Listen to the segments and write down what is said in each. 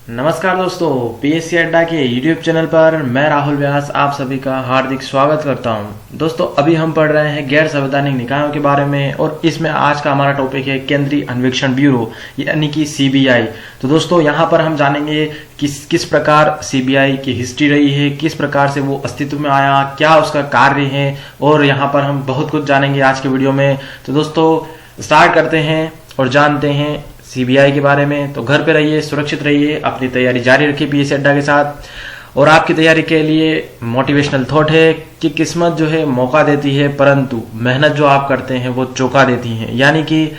नमस्कार दोस्तों, पीएससी अड्डा के यूट्यूब चैनल पर मैं राहुल व्यास आप सभी का हार्दिक स्वागत करता हूं। दोस्तों, अभी हम पढ़ रहे हैं गैर संवैधानिक निकायों के बारे में और इसमें आज का हमारा टॉपिक है केंद्रीय अन्वेषण ब्यूरो यानी कि सीबीआई। तो दोस्तों, यहाँ पर हम जानेंगे किस प्रकार सीबीआई की हिस्ट्री रही है, किस प्रकार से वो अस्तित्व में आया, क्या उसका कार्य है, और यहाँ पर हम बहुत कुछ जानेंगे आज के वीडियो में। तो दोस्तों, स्टार्ट करते हैं और जानते हैं सीबीआई के बारे में। तो घर पे रहिए, सुरक्षित रहिए, अपनी तैयारी जारी रखिए पीएससी अड्डा के साथ। और आपकी तैयारी के लिए मोटिवेशनल थॉट है कि किस्मत जो है मौका देती है, परंतु मेहनत जो आप करते हैं वो चौंका देती है। यानी कि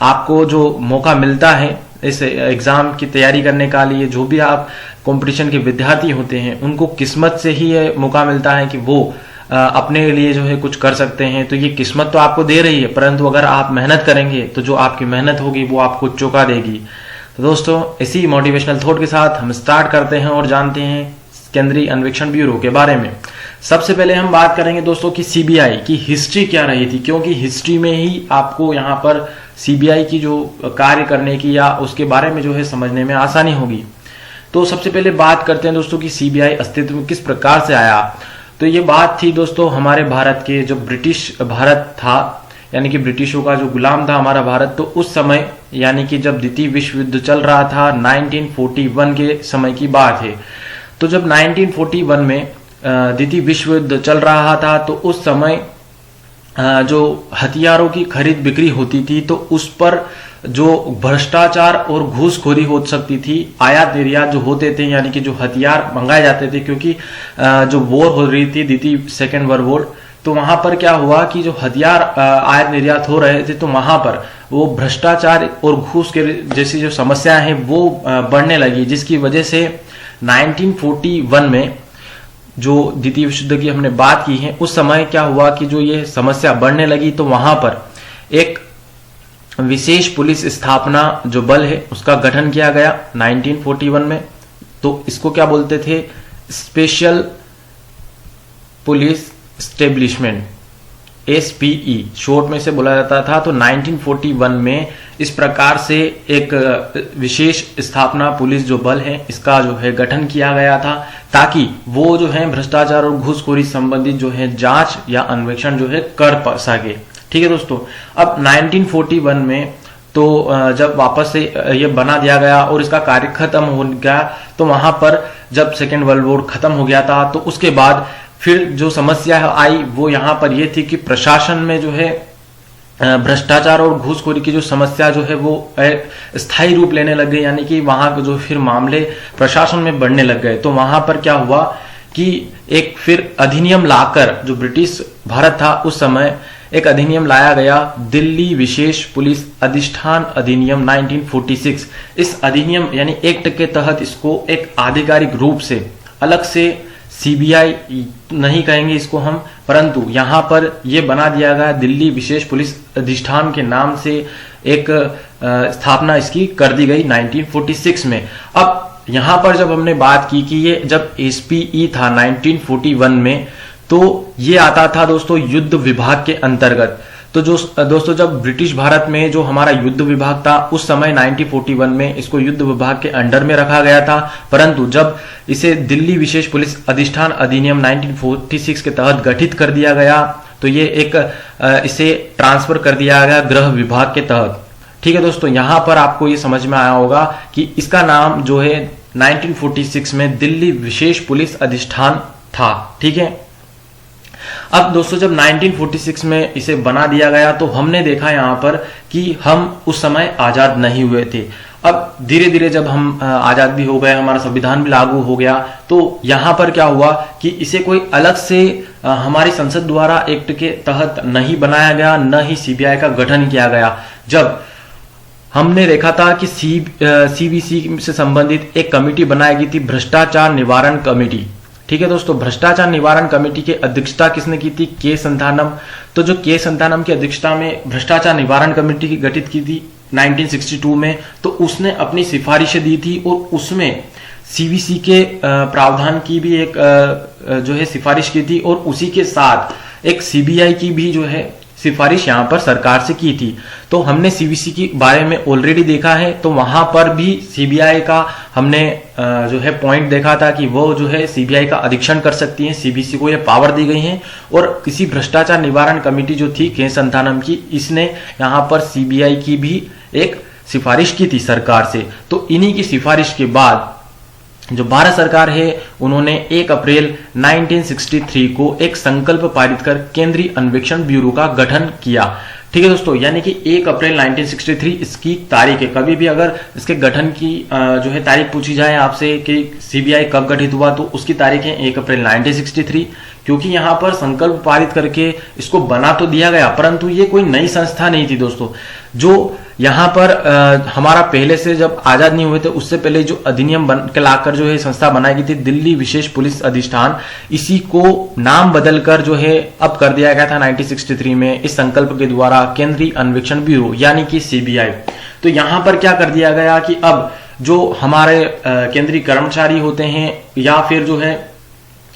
आपको जो मौका मिलता है इस एग्जाम की तैयारी करने का लिए, जो भी आप कंपटीशन के विद्यार्थी होते हैं उनको किस्मत से ही ये मौका मिलता है कि वो अपने लिए जो है कुछ कर सकते हैं। तो ये किस्मत तो आपको दे रही है, परंतु अगर आप मेहनत करेंगे तो जो आपकी मेहनत होगी वो आपको चौंका देगी। तो दोस्तों, इसी मोटिवेशनल थॉट के साथ हम स्टार्ट करते हैं और जानते हैं केंद्रीय अन्वेषण ब्यूरो के बारे में। सबसे पहले हम बात करेंगे दोस्तों कि सीबीआई की हिस्ट्री क्या रही थी, क्योंकि हिस्ट्री में ही आपको यहाँ पर सीबीआई की जो कार्य करने की या उसके बारे में जो है समझने में आसानी होगी। तो सबसे पहले बात करते हैं दोस्तों कि सीबीआई अस्तित्व में किस प्रकार से आया। तो ये बात थी दोस्तों हमारे भारत के, जो ब्रिटिश भारत था यानी कि ब्रिटिशों का जो गुलाम था हमारा भारत, तो उस समय यानी कि जब द्वितीय विश्व युद्ध चल रहा था 1941 के समय की बात है। तो जब 1941 में द्वितीय विश्व युद्ध चल रहा था तो उस समय जो हथियारों की खरीद बिक्री होती थी तो उस पर जो भ्रष्टाचार और घूसखोरी हो सकती थी, आयात निर्यात जो होते थे यानी कि जो हथियार मंगाए जाते थे, क्योंकि जो वॉर हो रही थी द्वितीय सेकेंड वर्ल्ड वॉर, तो वहां पर क्या हुआ कि जो हथियार आयात निर्यात हो रहे थे तो वहां पर वो भ्रष्टाचार और घूस के जैसी जो समस्या है वो बढ़ने लगी, जिसकी वजह से 1941 में जो द्वितीय विश्व युद्ध की हमने बात की है उस समय क्या हुआ कि जो ये समस्या बढ़ने लगी तो वहां पर एक विशेष पुलिस स्थापना जो बल है उसका गठन किया गया 1941 में। तो इसको क्या बोलते थे, स्पेशल पुलिस स्टेब्लिशमेंट, एसपीई शॉर्ट में से बोला जाता था। तो 1941 में इस प्रकार से एक विशेष स्थापना पुलिस जो बल है इसका जो है गठन किया गया था, ताकि वो जो है भ्रष्टाचार और घूसखोरी संबंधित जो है जांच या अन्वेषण जो है कर सके। ठीक है दोस्तों, अब 1941 में तो जब वापस से ये बना दिया गया और इसका कार्य खत्म हो गया, तो वहां पर जब सेकेंड वर्ल्ड वॉर खत्म हो गया था तो उसके बाद फिर जो समस्या आई वो यहाँ पर ये थी कि प्रशासन में जो है भ्रष्टाचार और घूसखोरी की जो समस्या जो है वो स्थायी रूप लेने लग गई, यानी कि वहां जो फिर मामले प्रशासन में बढ़ने लग गए। तो वहां पर क्या हुआ कि एक फिर अधिनियम लाकर, जो ब्रिटिश भारत था उस समय एक अधिनियम लाया गया, दिल्ली विशेष पुलिस अधिष्ठान अधिनियम 1946। इस अधिनियम यानी एक्ट के तहत इसको एक आधिकारिक रूप से अलग से सीबीआई नहीं कहेंगे इसको हम, परंतु यहां पर यह बना दिया गया दिल्ली विशेष पुलिस अधिष्ठान के नाम से एक स्थापना इसकी कर दी गई 1946 में। अब यहां पर जब हमने बात की कि ये जब एसपीई था 1941 में, तो ये आता था दोस्तों युद्ध विभाग के अंतर्गत। तो जो दोस्तों जब ब्रिटिश भारत में जो हमारा युद्ध विभाग था उस समय 1941 में इसको युद्ध विभाग के अंडर में रखा गया था, परंतु जब इसे दिल्ली विशेष पुलिस अधिष्ठान अधिनियम 1946 के तहत गठित कर दिया गया तो ये एक इसे ट्रांसफर कर दिया गया गृह विभाग के तहत। ठीक है दोस्तों, यहां पर आपको ये समझ में आया होगा कि इसका नाम जो है 1946 में दिल्ली विशेष पुलिस अधिष्ठान था। ठीक है, अब दोस्तों जब 1946 में इसे बना दिया गया तो हमने देखा यहाँ पर कि हम उस समय आजाद नहीं हुए थे। अब धीरे धीरे जब हम आजाद भी हो गए, हमारा संविधान भी लागू हो गया, तो यहाँ पर क्या हुआ कि इसे कोई अलग से हमारी संसद द्वारा एक्ट के तहत नहीं बनाया गया, न ही सीबीआई का गठन किया गया। जब हमने देखा था कि सीबीसी से संबंधित एक कमेटी बनाई गई थी, भ्रष्टाचार निवारण कमेटी। ठीक है दोस्तों, भ्रष्टाचार निवारण कमेटी की अध्यक्षता किसने की थी, के संतानम। तो जो के संतानम की अध्यक्षता में भ्रष्टाचार निवारण कमेटी की गठित की थी 1962 में, तो उसने अपनी सिफारिशें दी थी और उसमें सीबीसी के प्रावधान की भी एक जो है सिफारिश की थी और उसी के साथ एक सीबीआई की भी जो है सिफारिश यहाँ पर सरकार से की थी। तो हमने सीबीसी के बारे में ऑलरेडी देखा है, तो वहां पर भी सीबीआई का हमने जो है पॉइंट देखा था कि वो जो है सीबीआई का अधीक्षण कर सकती है, सीबीसी को ये पावर दी गई है। और किसी भ्रष्टाचार निवारण कमेटी जो थी के संथानम की, इसने यहाँ पर सीबीआई की भी एक सिफारिश की थी सरकार से। तो इन्हीं की सिफारिश के बाद जो भारत सरकार है उन्होंने 1 अप्रैल 1963 को एक संकल्प पारित कर केंद्रीय अन्वेषण ब्यूरो का गठन किया। ठीक है दोस्तों, यानी कि 1 अप्रैल 1963 इसकी तारीख है। कभी भी अगर इसके गठन की जो है तारीख पूछी जाए आपसे कि सीबीआई कब गठित हुआ, तो उसकी तारीख है 1 अप्रैल 1963, क्योंकि यहां पर संकल्प पारित करके इसको बना तो दिया गया, परंतु ये कोई नई संस्था नहीं थी दोस्तों। जो यहां पर हमारा पहले से जब आजाद नहीं हुए थे उससे पहले जो अधिनियम बन के लाकर जो है संस्था बनाई गई थी, दिल्ली विशेष पुलिस अधिष्ठान, इसी को नाम बदलकर जो है अब कर दिया गया था 1963 में इस संकल्प के द्वारा केंद्रीय अन्वेषण ब्यूरो यानी कि सीबीआई। तो यहां पर क्या कर दिया गया कि अब जो हमारे केंद्रीय कर्मचारी होते हैं या फिर जो है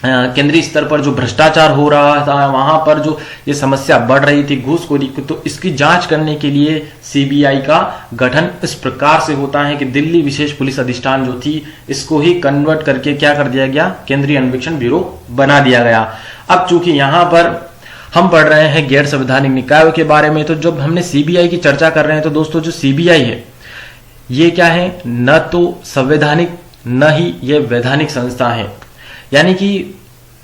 केंद्रीय स्तर पर जो भ्रष्टाचार हो रहा था, वहां पर जो ये समस्या बढ़ रही थी घूसखोरी की, तो इसकी जांच करने के लिए सीबीआई का गठन इस प्रकार से होता है कि दिल्ली विशेष पुलिस अधिष्ठान जो थी इसको ही कन्वर्ट करके क्या कर दिया गया, केंद्रीय अन्वेषण ब्यूरो बना दिया गया। अब चूंकि यहां पर हम पढ़ रहे हैं गैर संवैधानिक निकायों के बारे में, तो जब हमने सीबीआई की चर्चा कर रहे हैं तो दोस्तों जो सीबीआई है ये क्या है, न तो संवैधानिक न ही ये वैधानिक संस्था है। यानी कि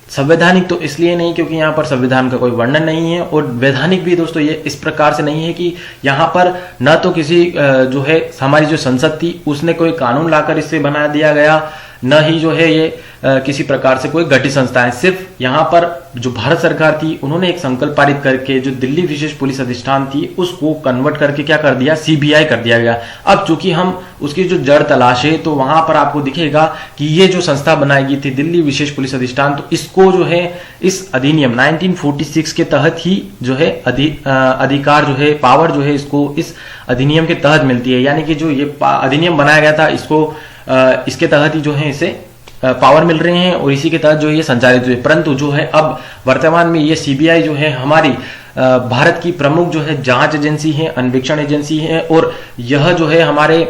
संवैधानिक तो इसलिए नहीं क्योंकि यहां पर संविधान का कोई वर्णन नहीं है, और वैधानिक भी दोस्तों ये इस प्रकार से नहीं है कि यहां पर न तो किसी जो है हमारी जो संसद थी उसने कोई कानून लाकर इससे बना दिया गया, न ही जो है ये किसी प्रकार से कोई गठित संस्था है। सिर्फ यहाँ पर जो भारत सरकार थी उन्होंने एक संकल्प पारित करके जो दिल्ली विशेष पुलिस अधिष्ठान थी उसको कन्वर्ट करके क्या कर दिया, सीबीआई कर दिया गया। अब चूंकि हम उसकी जो जड़ तलाशे तो वहां पर आपको दिखेगा कि ये जो संस्था बनाई गई थी दिल्ली विशेष पुलिस अधिष्ठान, तो इसको जो है इस अधिनियम 1946 के तहत ही जो है अधिकार जो है पावर जो है इसको इस अधिनियम के तहत मिलती है। यानी कि जो ये अधिनियम बनाया गया था इसको इसके तहत ही जो है इसे पावर मिल रहे हैं और इसी के तहत जो ये संचालित हुए। परंतु जो है अब वर्तमान में ये सीबीआई जो है हमारी भारत की प्रमुख जो है जांच एजेंसी है, अन्वेषण एजेंसी है, और यह जो है हमारे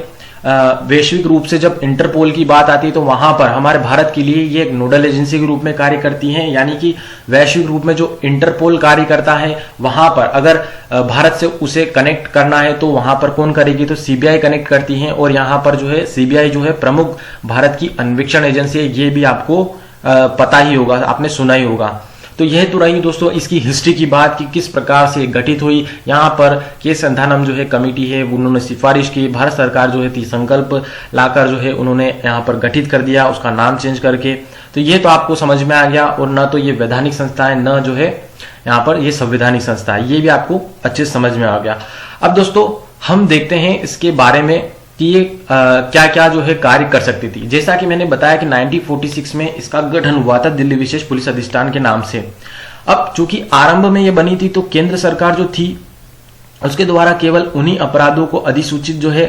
वैश्विक रूप से जब इंटरपोल की बात आती है तो वहां पर हमारे भारत के लिए ये एक नोडल एजेंसी के रूप में कार्य करती है। यानी कि वैश्विक रूप में जो इंटरपोल कार्य करता है वहां पर अगर भारत से उसे कनेक्ट करना है तो वहां पर कौन करेगी, तो सीबीआई कनेक्ट करती है। और यहाँ पर जो है सीबीआई जो है प्रमुख भारत की अन्वेषण एजेंसी है, ये भी आपको पता ही होगा, आपने सुना ही होगा। तो यह तो रही दोस्तों इसकी हिस्ट्री की बात कि किस प्रकार से गठित हुई। यहाँ पर के संथानम जो है कमेटी है उन्होंने सिफारिश की, भारत सरकार जो है थी संकल्प लाकर जो है उन्होंने यहाँ पर गठित कर दिया उसका नाम चेंज करके। तो ये तो आपको समझ में आ गया, और न तो ये वैधानिक संस्था है न जो है यहाँ पर ये संवैधानिक संस्था है, ये भी आपको अच्छे से समझ में आ गया। अब दोस्तों हम देखते हैं इसके बारे में कि ये क्या क्या जो है कार्य कर सकती थी। जैसा कि मैंने बताया कि 1946 में इसका गठन हुआ था दिल्ली विशेष पुलिस अधिष्ठान के नाम से। अब चूंकि आरंभ में ये बनी थी तो केंद्र सरकार जो थी उसके द्वारा केवल उन्हीं अपराधों को अधिसूचित जो है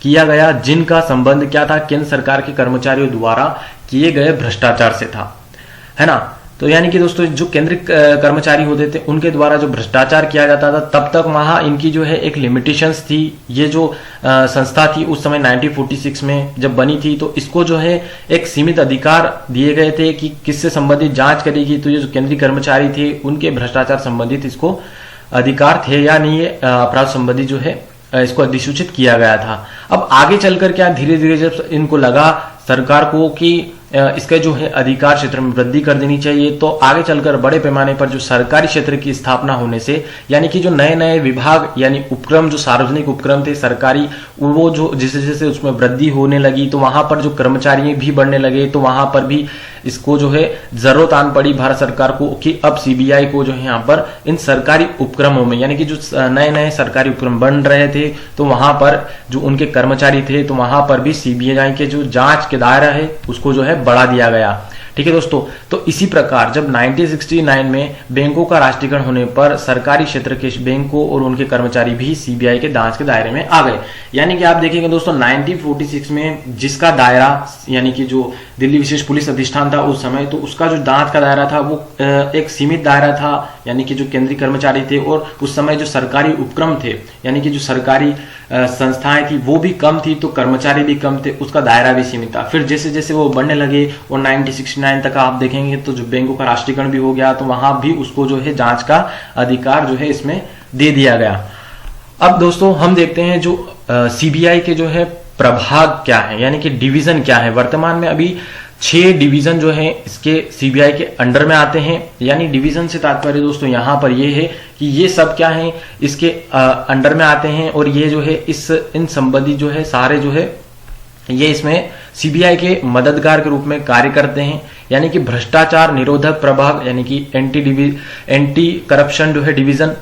किया गया जिनका संबंध क्या था, केंद्र सरकार के कर्मचारियों द्वारा किए गए भ्रष्टाचार से था, है ना। तो यानी कि दोस्तों जो केंद्रीय कर्मचारी होते थे उनके द्वारा जो भ्रष्टाचार किया जाता था तब तक वहां इनकी जो है एक लिमिटेशंस थी। ये जो संस्था थी उस समय 1946 में जब बनी थी तो इसको जो है एक सीमित अधिकार दिए गए थे कि किससे संबंधित जांच करेगी। तो ये जो केंद्रीय कर्मचारी थे उनके भ्रष्टाचार संबंधित इसको अधिकार थे या नहीं, ये अपराध संबंधी जो है इसको अधिसूचित किया गया था। अब आगे चलकर क्या धीरे धीरे जब इनको लगा सरकार को कि इसके जो है अधिकार क्षेत्र में वृद्धि कर देनी चाहिए, तो आगे चलकर बड़े पैमाने पर जो सरकारी क्षेत्र की स्थापना होने से यानी कि जो नए नए विभाग यानी उपक्रम जो सार्वजनिक उपक्रम थे सरकारी, वो जो जैसे जैसे उसमें वृद्धि होने लगी तो वहां पर जो कर्मचारी भी बढ़ने लगे, तो वहां पर भी इसको जो है जरूरत आन पड़ी भारत सरकार को कि अब सीबीआई को जो है यहाँ पर इन सरकारी उपक्रमों में यानी कि जो नए नए सरकारी उपक्रम बन रहे थे तो वहां पर जो उनके कर्मचारी थे तो वहां पर भी सीबीआई के जो जांच के दायरा है उसको जो है बढ़ा दिया गया। ठीक है दोस्तों। तो इसी प्रकार जब 1969 में बैंकों का राष्ट्रीयकरण होने पर सरकारी क्षेत्र के बैंकों और उनके कर्मचारी भी सीबीआई के जांच के दायरे में आ गए। यानी कि आप देखेंगे दोस्तों 1946 में जिसका दायरा यानी कि जो दिल्ली विशेष पुलिस अधिष्ठान था उस समय, तो उसका जो जांच का दायरा था वो एक सीमित दायरा था, यानी कि जो केंद्रीय कर्मचारी थे, और उस समय जो सरकारी उपक्रम थे यानी कि जो सरकारी संस्थाएं थी वो भी कम थी, तो कर्मचारी भी कम थे, उसका दायरा भी सीमित था। फिर जैसे जैसे वो बढ़ने लगे और 1969 तक आप देखेंगे तो जो बैंकों का राष्ट्रीयकरण भी हो गया, तो वहां भी उसको जो है जांच का अधिकार जो है इसमें दे दिया गया। अब दोस्तों हम देखते हैं जो सीबीआई के जो है प्रभाग क्या है, यानी कि डिवीजन क्या है। वर्तमान में अभी 6 डिवीजन जो है इसके सीबीआई के अंडर में आते हैं। यानी डिवीजन से तात्पर्य दोस्तों यहां पर ये है कि ये सब क्या है इसके अंडर में आते हैं, और ये जो है इन संबंधी जो है सारे जो है ये इसमें सीबीआई के मददगार के रूप में कार्य करते हैं। यानी कि भ्रष्टाचार निरोधक प्रभाग यानी कि एंटी करप्शन जो है डिवीजन,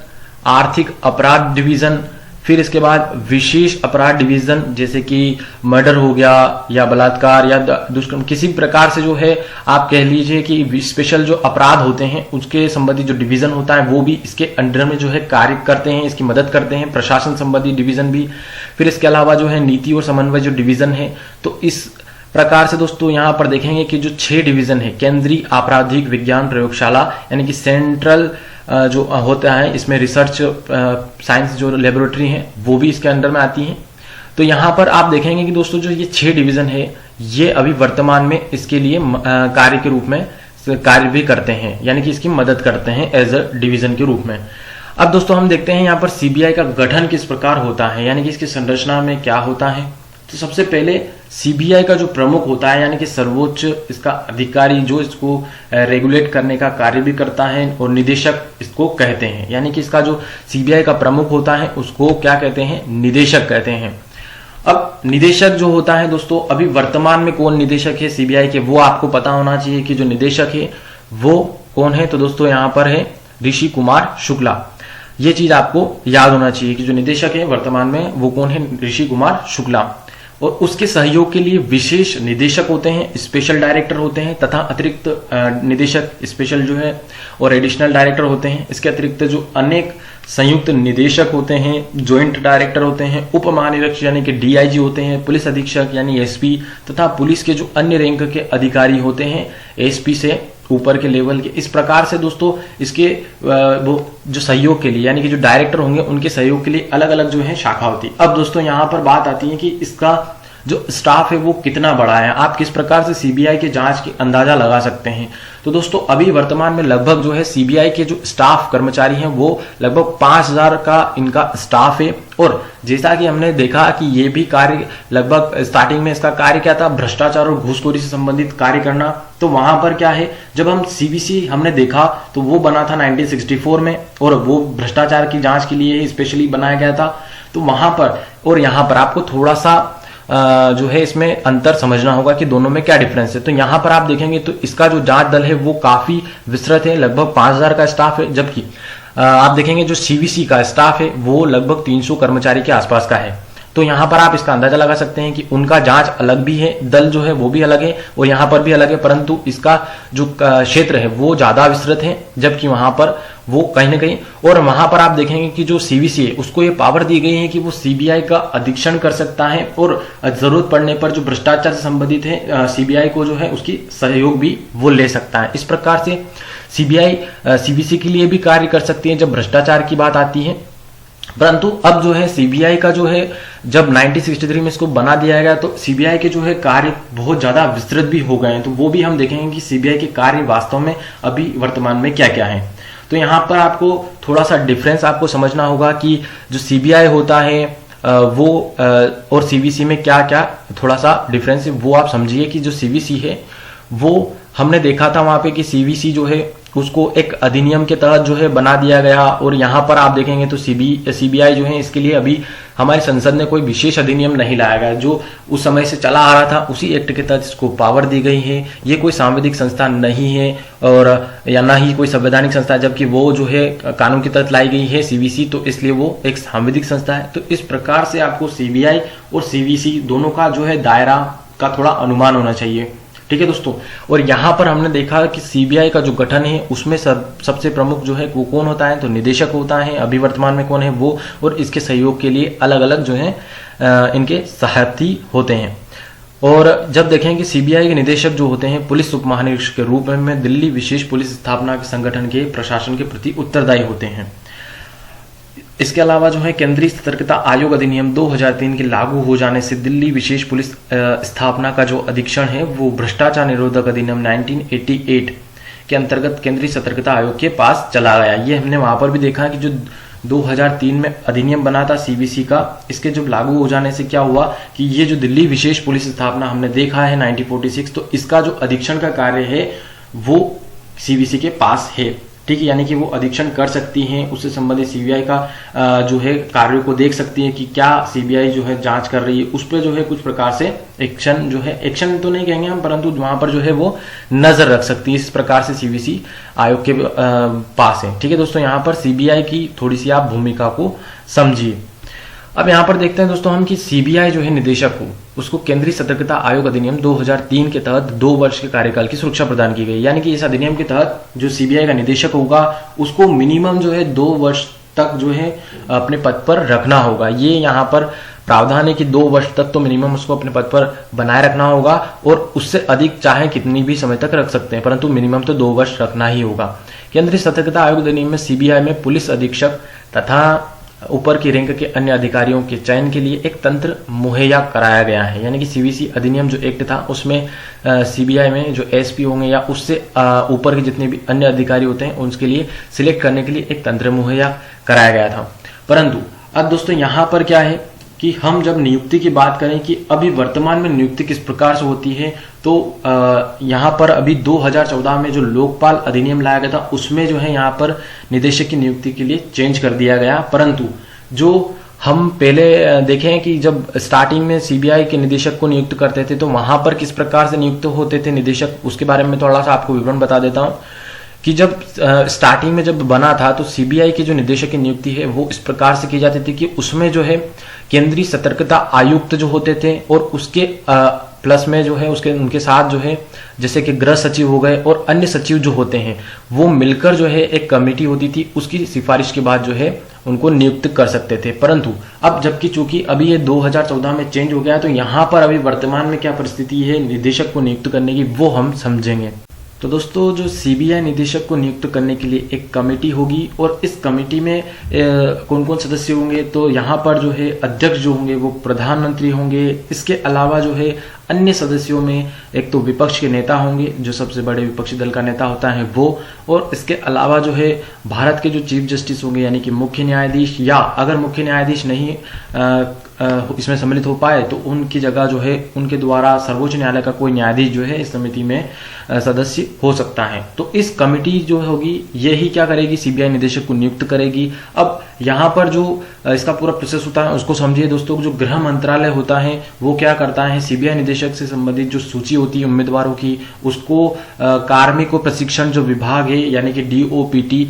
आर्थिक अपराध डिवीजन, फिर इसके बाद विशेष अपराध डिवीजन जैसे कि मर्डर हो गया या बलात्कार या दुष्कर्म, किसी प्रकार से जो है आप कह लीजिए कि स्पेशल जो अपराध होते हैं उसके संबंधी जो डिवीजन होता है वो भी इसके अंडर में जो है कार्य करते हैं, इसकी मदद करते हैं। प्रशासन संबंधी डिवीजन भी, फिर इसके अलावा जो है नीति और समन्वय जो डिवीजन है। तो इस प्रकार से दोस्तों यहां पर देखेंगे कि जो 6 डिवीजन है, केंद्रीय आपराधिक विज्ञान प्रयोगशाला यानी कि सेंट्रल जो होता है, इसमें रिसर्च साइंस जो लेबोरेटरी है वो भी इसके अंडर में आती हैं। तो यहां पर आप देखेंगे कि दोस्तों जो ये 6 डिवीजन है ये अभी वर्तमान में इसके लिए कार्य के रूप में कार्य भी करते हैं, यानी कि इसकी मदद करते हैं एज अ डिवीजन के रूप में। अब दोस्तों हम देखते हैं यहाँ पर सीबीआई का गठन किस प्रकार होता है, यानी कि इसकी संरचना में क्या होता है। तो सबसे पहले सीबीआई का जो प्रमुख होता है यानी कि सर्वोच्च इसका अधिकारी जो इसको रेगुलेट करने का कार्य भी करता है, और निदेशक इसको कहते हैं। यानी कि इसका जो सीबीआई का प्रमुख होता है उसको क्या कहते हैं, निदेशक कहते हैं। अब निदेशक जो होता है दोस्तों, अभी वर्तमान में कौन निदेशक है सीबीआई के वो आपको पता होना चाहिए कि जो निदेशक है वो कौन है। तो दोस्तों यहाँ पर है ऋषि कुमार शुक्ला। ये चीज आपको याद होना चाहिए कि जो निदेशक है वर्तमान में वो कौन है, ऋषि कुमार शुक्ला। और उसके सहयोग के लिए विशेष निदेशक होते हैं, स्पेशल डायरेक्टर होते हैं, तथा अतिरिक्त निदेशक स्पेशल जो है और एडिशनल डायरेक्टर होते हैं। इसके अतिरिक्त जो अनेक संयुक्त निदेशक होते हैं, ज्वाइंट डायरेक्टर होते हैं, उप महानिरीक्षक यानी कि डीआईजी होते हैं, पुलिस अधीक्षक यानी एसपी, तथा पुलिस के जो अन्य रैंक के अधिकारी होते हैं एसपी से ऊपर के लेवल के। इस प्रकार से दोस्तों इसके वो जो सहयोग के लिए यानी कि जो डायरेक्टर होंगे उनके सहयोग के लिए अलग अलग जो है शाखा होती है। अब दोस्तों यहाँ पर बात आती है कि इसका जो स्टाफ है वो कितना बड़ा है, आप किस प्रकार से सीबीआई के जांच की अंदाजा लगा सकते हैं। तो दोस्तों अभी वर्तमान में लगभग जो है सीबीआई के जो स्टाफ कर्मचारी हैं वो लगभग 5000 का इनका स्टाफ है। और जैसा कि हमने देखा कि ये भी कार्य लगभग स्टार्टिंग में इसका कार्य क्या था, भ्रष्टाचार और घूसखोरी से संबंधित कार्य करना। तो वहां पर क्या है, जब हम सीबीसी हमने देखा तो वो बना था 1964 में, और वो भ्रष्टाचार की जांच के लिए स्पेशली बनाया गया था। तो वहां पर और यहाँ पर आपको थोड़ा सा जो है इसमें अंतर समझना होगा कि दोनों में क्या डिफरेंस है। तो यहां पर आप देखेंगे तो इसका जो जांच दल है वो काफी विस्तृत है, लगभग 5000 का स्टाफ है, जबकि आप देखेंगे जो सीबीसी का स्टाफ है वो लगभग 300 कर्मचारी के आसपास का है। तो यहां पर आप इसका अंदाजा लगा सकते हैं कि उनका जांच अलग भी है, दल जो है वो भी अलग है और यहां पर भी अलग है, परंतु इसका जो क्षेत्र है वो ज्यादा विस्तृत है, जबकि वहां पर वो कहीं ना कहीं। और वहां पर आप देखेंगे कि जो सीबीसी है उसको ये पावर दी गई है कि वो सीबीआई का अधीक्षण कर सकता है, और जरूरत पड़ने पर जो भ्रष्टाचार से संबंधित है सीबीआई को जो है उसकी सहयोग भी वो ले सकता है। इस प्रकार से सीबीआई सीबीसी के लिए भी कार्य कर सकती है जब भ्रष्टाचार की बात आती है। परंतु अब जो है सीबीआई का जो है जब 1963 में इसको बना दिया गया तो सीबीआई के जो है कार्य बहुत ज्यादा विस्तृत भी हो गए हैं। तो वो भी हम देखेंगे कि सीबीआई के कार्य वास्तव में अभी वर्तमान में क्या क्या है। तो यहाँ पर आपको थोड़ा सा डिफरेंस आपको समझना होगा कि जो सीबीआई होता है वो और सीबीसी में क्या क्या थोड़ा सा डिफरेंस है, वो आप समझिए कि जो सीबीसी है वो हमने देखा था वहां पे कि सीबीसी जो है उसको एक अधिनियम के तहत जो है बना दिया गया, और यहाँ पर आप देखेंगे तो सीबीआई जो है इसके लिए अभी हमारी संसद ने कोई विशेष अधिनियम नहीं लाया गया, जो उस समय से चला आ रहा था उसी एक्ट के तहत इसको पावर दी गई है। ये कोई सांविधिक संस्था नहीं है और या ना ही कोई संवैधानिक संस्था, जबकि वो जो है कानून के तहत लाई गई है सीबीसी, तो इसलिए वो एक सांविधिक संस्था है। तो इस प्रकार से आपको सीबीआई और सीबीसी दोनों का जो है दायरा का थोड़ा अनुमान होना चाहिए। ठीक है दोस्तों। और यहाँ पर हमने देखा कि सीबीआई का जो गठन है उसमें सबसे प्रमुख जो है वो कौन होता है, तो निदेशक होता है। अभी वर्तमान में कौन है वो, और इसके सहयोग के लिए अलग अलग जो है इनके सहायती होते हैं। और जब देखें कि सीबीआई के निदेशक जो होते हैं पुलिस उप महानिरीक्षक के रूप में दिल्ली विशेष पुलिस स्थापना के संगठन के प्रशासन के प्रति उत्तरदायी होते हैं। इसके अलावा जो है केंद्रीय सतर्कता आयोग अधिनियम 2003 के लागू हो जाने से दिल्ली विशेष पुलिस स्थापना का जो अधीक्षण है वो भ्रष्टाचार निरोधक अधिनियम 1988 के अंतर्गत केंद्रीय सतर्कता आयोग के पास चला गया। ये हमने वहां पर भी देखा कि जो 2003 में अधिनियम बना था सीबीसी का, इसके जब लागू हो जाने से क्या हुआ कि ये जो दिल्ली विशेष पुलिस स्थापना हमने देखा है 1946, तो इसका जो अधीक्षण का कार्य है वो सीबीसी के पास है। ठीक है, यानी कि वो अधीक्षण कर सकती हैं, उससे संबंधित सीबीआई का जो है कार्यों को देख सकती है कि क्या सीबीआई जो है जांच कर रही है, उस पर जो है कुछ प्रकार से एक्शन जो है, एक्शन तो नहीं कहेंगे हम, परंतु वहां पर जो है वो नजर रख सकती है। इस प्रकार से सीबीसी आयोग के पास है। ठीक है दोस्तों, यहाँ पर सीबीआई की थोड़ी सी आप भूमिका को समझिए। अब यहाँ पर देखते हैं दोस्तों हम कि सीबीआई जो है निदेशक हो उसको केंद्रीय सतर्कता आयोग अधिनियम 2003 के तहत 2 वर्ष के कार्यकाल की सुरक्षा प्रदान की गई। यानी कि इस अधिनियम के तहत जो सीबीआई का निदेशक होगा उसको मिनिमम जो है 2 वर्ष तक जो है अपने पद पर रखना होगा। ये यहाँ पर प्रावधान है कि 2 वर्ष तक तो मिनिमम उसको अपने पद पर बनाए रखना होगा, और उससे अधिक चाहे कितनी भी समय तक रख सकते हैं, परंतु मिनिमम तो 2 वर्ष रखना ही होगा। केंद्रीय सतर्कता आयोग अधिनियम में सीबीआई में पुलिस अधीक्षक तथा ऊपर की रैंक के अन्य अधिकारियों के चयन के लिए एक तंत्र मुहैया कराया गया है। यानी कि सीबीसी अधिनियम जो एक्ट था उसमें सीबीआई में जो एसपी होंगे या उससे ऊपर के जितने भी अन्य अधिकारी होते हैं उनके लिए सिलेक्ट करने के लिए एक तंत्र मुहैया कराया गया था। परंतु अब दोस्तों यहाँ पर क्या है कि हम जब नियुक्ति की बात करें कि अभी वर्तमान में नियुक्ति किस प्रकार से होती है, तो यहाँ पर अभी 2014 में जो लोकपाल अधिनियम लाया गया था उसमें जो है यहाँ पर निदेशक की नियुक्ति के लिए चेंज कर दिया गया। परंतु जो हम पहले देखें कि जब स्टार्टिंग में सीबीआई के निदेशक को नियुक्त करते थे तो वहां पर किस प्रकार से नियुक्त होते थे निदेशक, उसके बारे में थोड़ा सा आपको विवरण बता देता हूं कि जब स्टार्टिंग में जब बना था तो सीबीआई के जो निदेशक की नियुक्ति है वो इस प्रकार से की जाती थी कि उसमें जो है केंद्रीय सतर्कता आयुक्त जो होते थे और उसके प्लस में जो है उसके उनके साथ जो है जैसे कि गृह सचिव हो गए और अन्य सचिव जो होते हैं वो मिलकर जो है एक कमेटी होती थी, उसकी सिफारिश के बाद जो है उनको नियुक्त कर सकते थे। परंतु अब जबकि चूंकि अभी ये 2014 में चेंज हो गया है तो यहाँ पर अभी वर्तमान में क्या परिस्थिति है निदेशक को नियुक्त करने की वो हम समझेंगे। तो दोस्तों जो सीबीआई निदेशक को नियुक्त करने के लिए एक कमेटी होगी और इस कमेटी में कौन कौन सदस्य होंगे, तो यहाँ पर जो है अध्यक्ष जो होंगे वो प्रधानमंत्री होंगे। इसके अलावा जो है अन्य सदस्यों में एक तो विपक्ष के नेता होंगे, जो सबसे बड़े विपक्षी दल का नेता होता है वो, और इसके अलावा जो है भारत के जो चीफ जस्टिस होंगे यानी कि मुख्य न्यायाधीश, या अगर मुख्य न्यायाधीश नहीं इसमें सम्मिलित हो पाए तो उनकी जगह जो है उनके द्वारा सर्वोच्च न्यायालय का कोई न्यायाधीश जो है इस समिति में सदस्य हो सकता है। तो इस कमेटी जो होगी यही क्या करेगी, सीबीआई निदेशक को नियुक्त करेगी। अब यहाँ पर जो इसका पूरा प्रोसेस होता है उसको समझिए दोस्तों। जो गृह मंत्रालय होता है वो क्या करता है, सीबीआई निदेशक से संबंधित जो सूची होती है उम्मीदवारों की उसको कार्मिक प्रशिक्षण जो विभाग है यानी कि डीओपीटी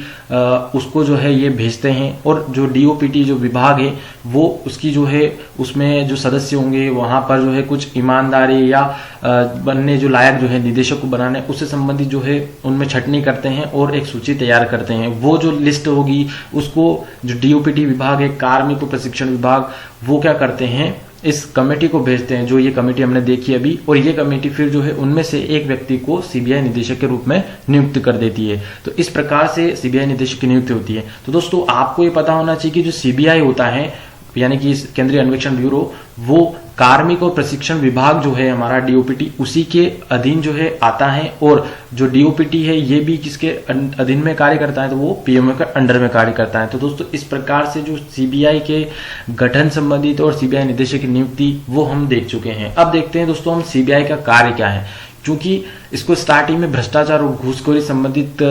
उसको जो है ये भेजते हैं, और जो डीओपीटी जो विभाग है वो उसकी जो है उसमें जो सदस्य होंगे वहां पर जो है कुछ ईमानदारी या बनने जो लायक जो है निदेशक को बनाने उससे संबंधित जो है उनमें छटनी करते हैं और एक सूची तैयार करते हैं। वो जो लिस्ट होगी उसको जो डीओपीटी विभाग है कार्मिक प्रशिक्षण विभाग वो क्या करते हैं इस कमेटी को भेजते हैं, जो ये कमेटी हमने देखी अभी, और ये कमेटी फिर जो है उनमें से एक व्यक्ति को सीबीआई निदेशक के रूप में नियुक्त कर देती है। तो इस प्रकार से सीबीआई निदेशक की नियुक्ति होती है। तो दोस्तों आपको ये पता होना चाहिए कि जो सीबीआई होता है यानी कि केंद्रीय अन्वेषण ब्यूरो वो कार्मिक और प्रशिक्षण विभाग जो है हमारा डीओपीटी उसी के अधीन जो है आता है, और जो डीओपीटी है ये भी किसके अधीन में कार्य करता है, तो वो पीएमओ के अंडर में कार्य करता है। तो दोस्तों इस प्रकार से जो सीबीआई के गठन संबंधित और सीबीआई निदेशक की नियुक्ति वो हम देख चुके हैं। अब देखते हैं दोस्तों हम सीबीआई का कार्य क्या है, क्योंकि इसको स्टार्टिंग में भ्रष्टाचार और घूसखोरी संबंधित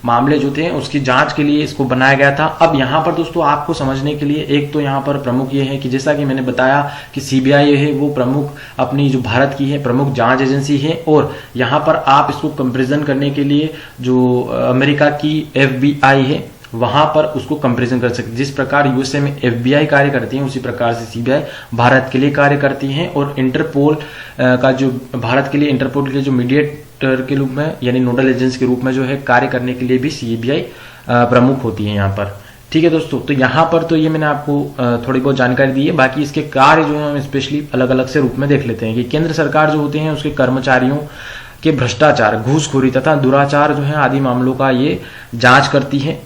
मामले जो थे उसकी जांच के लिए इसको बनाया गया था। अब यहाँ पर दोस्तों आपको समझने के लिए एक तो यहाँ पर प्रमुख ये है कि जैसा कि मैंने बताया कि सीबीआई है वो प्रमुख अपनी जो भारत की है प्रमुख जांच एजेंसी है, और यहाँ पर आप इसको कंपेरिजन करने के लिए जो अमेरिका की एफबीआई है वहां पर उसको कंपैरिजन कर सकते। जिस प्रकार यूएसए में एफबीआई कार्य करती है, उसी प्रकार से सीबीआई भारत के लिए कार्य करती है। और इंटरपोल का जो भारत के लिए इंटरपोल के लिए जो मीडिएटर के रूप में यानी नोडल एजेंसी के रूप में जो है कार्य करने के लिए भी सीबीआई प्रमुख होती है यहाँ पर। ठीक है दोस्तों, तो यहाँ पर तो ये मैंने आपको थोड़ी बहुत जानकारी दी है। बाकी इसके कार्य जो है हम स्पेशली अलग अलग से रूप में देख लेते हैं कि केंद्र सरकार जो होते हैं उसके कर्मचारियों के भ्रष्टाचार, घूसखोरी तथा दुराचार जो है आदि मामलों का ये जांच करती है।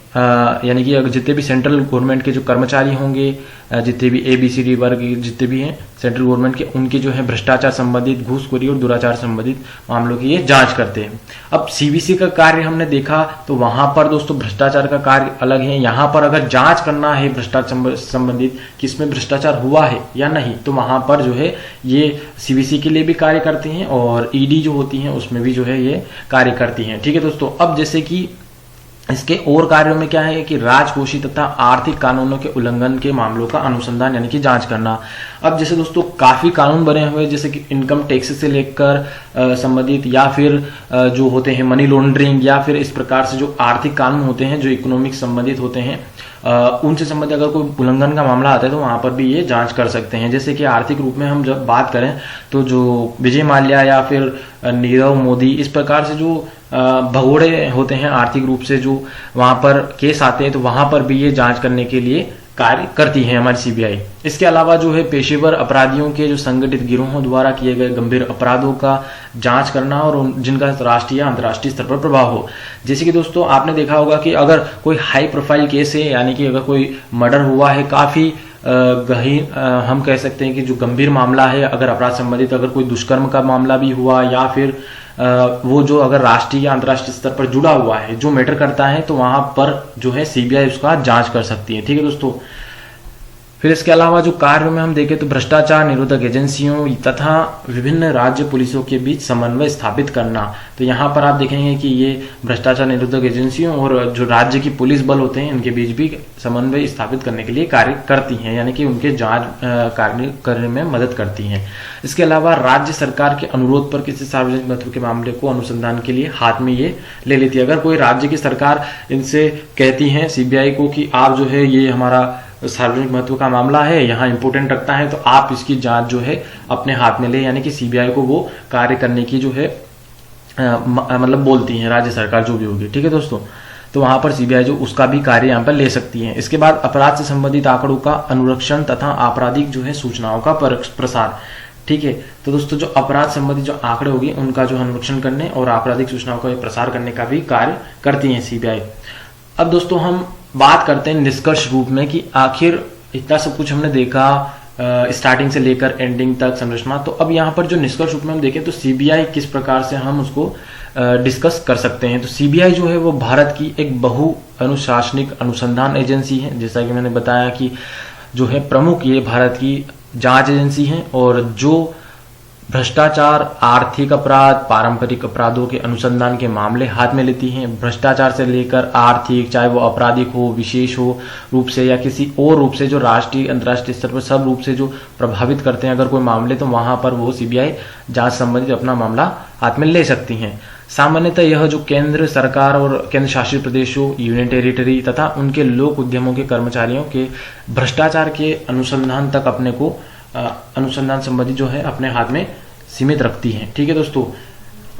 यानी कि अगर जितने भी सेंट्रल गवर्नमेंट के जो कर्मचारी होंगे, जितने भी ABCD वर्ग जितने भी हैं सेंट्रल गवर्नमेंट के, उनके जो है भ्रष्टाचार संबंधित, घूसखोरी और दुराचार संबंधित मामलों की ये जांच करते हैं। अब सीबीसी का कार्य हमने देखा तो वहां पर दोस्तों भ्रष्टाचार का कार्य अलग है। यहाँ पर अगर जांच करना है भ्रष्टाचार संबंधित कि इसमें भ्रष्टाचार हुआ है या नहीं, तो वहां पर जो है ये सीबीसी के लिए भी कार्य करते हैं और ईडी जो होती है उसमें भी जो है ये कार्य करती हैं। ठीक है दोस्तों, अब जैसे कि इसके और कार्यों में क्या है कि राजकोषीय तथा आर्थिक कानूनों के उल्लंघन के मामलों का अनुसंधान यानी कि जांच करना। अब जैसे दोस्तों काफी कानून बने हुए जैसे कि इनकम टैक्स से लेकर संबंधित या फिर जो होते हैं मनी लॉन्ड्रिंग या फिर इस प्रकार से जो आर्थिक कानून होते हैं जो इकोनॉमिक संबंधित होते हैं, उनसे संबंधित अगर कोई उल्लंघन का मामला आता है तो वहां पर भी ये जांच कर सकते हैं। जैसे कि आर्थिक रूप में हम जब बात करें तो जो विजय माल्या या फिर नीरव मोदी, इस प्रकार से जो भगोड़े होते हैं आर्थिक रूप से जो वहां पर केस आते हैं, तो वहां पर भी ये जांच करने के लिए कार्य करती है हमारी सीबीआई। इसके अलावा जो है पेशेवर अपराधियों के जो संगठित गिरोहों द्वारा किए गए गंभीर अपराधों का जांच करना और जिनका राष्ट्रीय या अंतर्राष्ट्रीय स्तर पर प्रभाव हो। जैसे कि दोस्तों आपने देखा होगा कि अगर कोई हाई प्रोफाइल केस है, यानी कि अगर कोई मर्डर हुआ है, काफी गहीन हम कह सकते हैं कि जो गंभीर मामला है, अगर अपराध संबंधित अगर कोई दुष्कर्म का मामला भी हुआ या फिर वो जो अगर राष्ट्रीय या अंतर्राष्ट्रीय स्तर पर जुड़ा हुआ है, जो मैटर करता है, तो वहां पर जो है सीबीआई उसका जांच कर सकती है। ठीक है दोस्तों, फिर इसके अलावा जो कार्य में हम देखें तो भ्रष्टाचार निरोधक एजेंसियों तथा विभिन्न राज्य पुलिसों के बीच समन्वय स्थापित करना। तो यहाँ पर आप देखेंगे कि ये भ्रष्टाचार निरोधक एजेंसियों और जो राज्य की पुलिस बल होते हैं इनके बीच भी समन्वय स्थापित करने के लिए कार्य करती हैं, यानी कि उनके जांच कार्य करने में मदद करती हैं। इसके अलावा राज्य सरकार के अनुरोध पर किसी सार्वजनिक महत्व के मामले को अनुसंधान के लिए हाथ में ये ले लेती है। अगर कोई राज्य की सरकार इनसे कहती है सीबीआई को कि आप जो है ये हमारा सार्वजनिक महत्व का मामला है, यहाँ इंपोर्टेंट रखता है, तो आप इसकी जांच जो है अपने हाथ में ले, यानी कि सीबीआई को वो कार्य करने की जो है मतलब बोलती है राज्य सरकार जो भी होगी। ठीक है दोस्तों, तो वहां पर सीबीआई जो उसका भी कार्य यहाँ पर ले सकती है। इसके बाद अपराध से संबंधित आंकड़ों का अनुरक्षण तथा आपराधिक जो है सूचनाओं का प्रसार। ठीक है, तो दोस्तों जो अपराध संबंधित जो आंकड़े होगी उनका जो अनुरक्षण करने और आपराधिक सूचनाओं का प्रसार करने का भी कार्य करती है सीबीआई। अब दोस्तों हम बात करते हैं निष्कर्ष रूप में कि आखिर इतना सब कुछ हमने देखा स्टार्टिंग से लेकर एंडिंग तक संरचना। तो अब यहाँ पर जो निष्कर्ष रूप में हम देखें तो सीबीआई किस प्रकार से हम उसको डिस्कस कर सकते हैं। तो सीबीआई जो है वो भारत की एक बहु अनुशासनिक अनुसंधान एजेंसी है। जैसा कि मैंने बताया कि जो है प्रमुख ये भारत की जांच एजेंसी है और जो भ्रष्टाचार, आर्थिक अपराध, पारंपरिक अपराधों के अनुसंधान के मामले हाथ में लेती हैं। भ्रष्टाचार से लेकर आर्थिक, चाहे वो आपराधिक हो, विशेष हो रूप से या किसी और रूप से जो राष्ट्रीय अंतर्राष्ट्रीय स्तर पर सब रूप से जो प्रभावित करते हैं अगर कोई मामले, तो वहां पर वो सीबीआई जांच संबंधित अपना मामला हाथ में ले सकती हैं। सामान्यतः यह जो केंद्र सरकार और केंद्र शासित प्रदेशों, यूनियन टेरिटरी तथा उनके लोक उद्यमों के कर्मचारियों के भ्रष्टाचार के अनुसंधान तक अपने को अनुसंधान संबंधी जो है अपने हाथ में सीमित रखती है। ठीक है दोस्तों,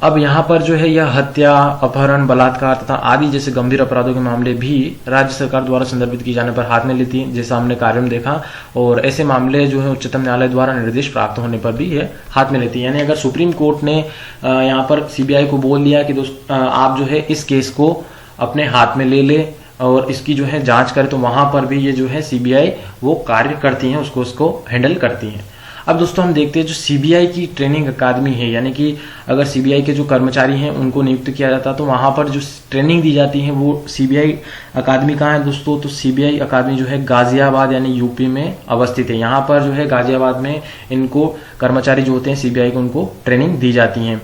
अब यहाँ पर जो है यह हत्या, अपहरण, बलात्कार तथा आदि जैसे गंभीर अपराधों के मामले भी राज्य सरकार द्वारा संदर्भित किए जाने पर हाथ में लेती है, जैसा हमने कार्य में देखा। और ऐसे मामले जो है उच्चतम न्यायालय द्वारा निर्देश प्राप्त होने पर भी यह हाथ में लेती है। यानी अगर सुप्रीम कोर्ट ने यहाँ पर सीबीआई को बोल दिया कि दोस्त आप जो है इस केस को अपने हाथ में ले ले और इसकी जो है जांच करे, तो वहां पर भी ये जो है सीबीआई वो कार्य करती है, उसको हैंडल करती है। अब दोस्तों हम देखते हैं जो सीबीआई की ट्रेनिंग अकादमी है, यानी कि अगर सीबीआई के जो कर्मचारी हैं उनको नियुक्त किया जाता है तो वहां पर जो ट्रेनिंग दी जाती है वो सीबीआई अकादमी कहाँ है दोस्तों, तो सीबीआई अकादमी जो है गाजियाबाद यानी यूपी में अवस्थित है। यहाँ पर जो है गाजियाबाद में इनको कर्मचारी जो होते हैं सीबीआई को उनको ट्रेनिंग दी जाती है।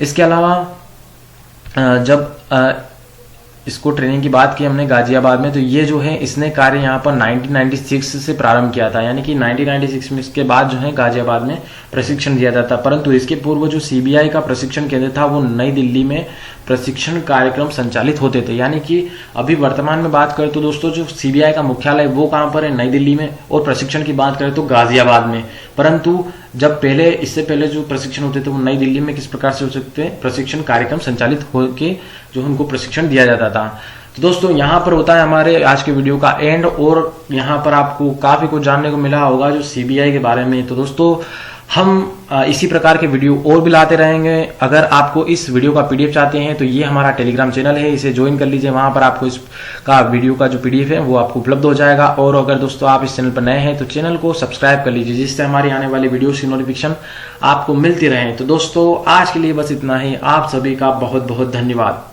इसके अलावा जब इसको ट्रेनिंग की बात की हमने गाजियाबाद में, तो ये जो है इसने कार्य यहाँ पर 1996 से प्रारंभ किया था, यानी कि 1996 में इसके बाद जो है गाजियाबाद में प्रशिक्षण दिया जाता। परंतु इसके पूर्व जो सीबीआई का प्रशिक्षण केंद्र था वो नई दिल्ली में प्रशिक्षण कार्यक्रम संचालित होते थे। यानी कि अभी वर्तमान में बात करें तो दोस्तों जो सीबीआई का मुख्यालय वो कहाँ पर है, नई दिल्ली में, और प्रशिक्षण की बात करें तो गाजियाबाद में। परंतु जब पहले, इससे पहले जो प्रशिक्षण होते थे वो नई दिल्ली में किस प्रकार से हो सकते हैं, प्रशिक्षण कार्यक्रम संचालित होकर जो उनको प्रशिक्षण दिया जाता था। तो दोस्तों यहाँ पर होता है हमारे आज के वीडियो का एंड, और यहाँ पर आपको काफी कुछ जानने को मिला होगा जो सीबीआई के बारे में। तो दोस्तों हम इसी प्रकार के वीडियो और भी लाते रहेंगे। अगर आपको इस वीडियो का पीडीएफ चाहते हैं तो ये हमारा टेलीग्राम चैनल है, इसे ज्वाइन कर लीजिए। वहां पर आपको इसका वीडियो का जो पीडीएफ है वो आपको उपलब्ध हो जाएगा। और अगर दोस्तों आप इस चैनल पर नए हैं तो चैनल को सब्सक्राइब कर लीजिए, जिससे हमारी आने वाली वीडियोस की नोटिफिकेशन आपको मिलती रहे। तो दोस्तों आज के लिए बस इतना ही। आप सभी का बहुत बहुत धन्यवाद।